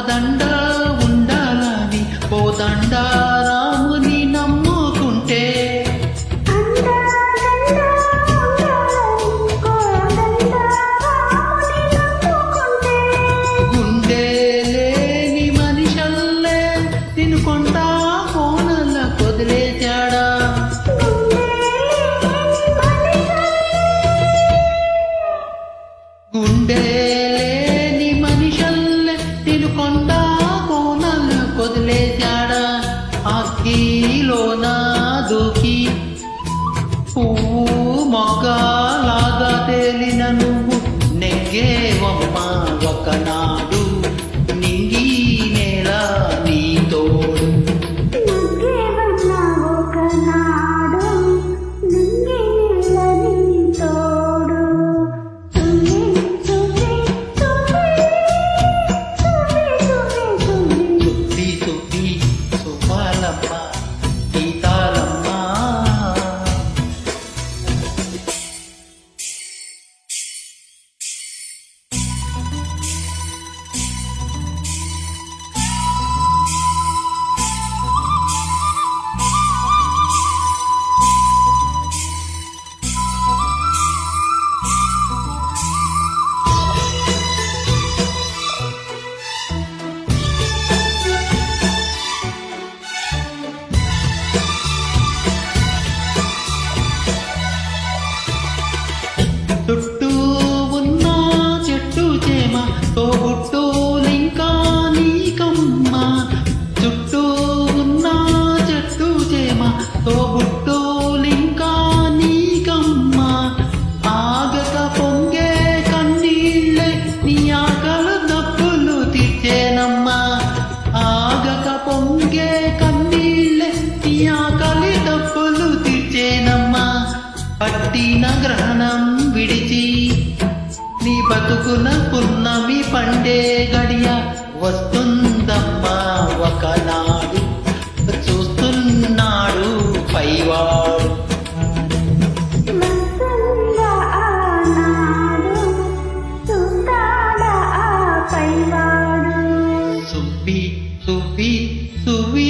దండ ఉండాలని కోదండ రాముని నమ్ముకుంటే గుండె లేని మనిషల్లే తినుకుంటా కోనల కొదిలేశాడా గుండె లేని మనిషల్లే తినుకుంటా కోనల కొదిలేశాడా అగ్గిలోన దూకి పువ్వు మొగ్గలాగా తేలిన నువ్వు నెగ్గేవమ్మ ఒకనాడు నింగి నేల నీ తోడు సుబ్బి సుబ్బి సువ్వాలమ్మ సీతాలమ్మ చుట్టూ ఉన్న చెట్టు చేమ తోబుట్టులింకా నీకమ్మ చుట్టూ ఉన్న చెట్టు చేమ తోబుట్టులింకా నీకమ్మ ఆగక పొంగే కన్నీళ్ళే నీ ఆకల దప్పులు తీర్చేనమ్మా ఆగక పొంగే కన్నీళ్ళే నీ ఆకలి దప్పులు తీర్చేనమ్మా పట్టిన గ్రహణం విడిచి నీ బతుకున పున్నమి పండే గడియ వస్తుందమ్మా ఒకనాడు చూస్తున్నాడు పైవాడు సుబ్బి సుబ్బి సువ్వి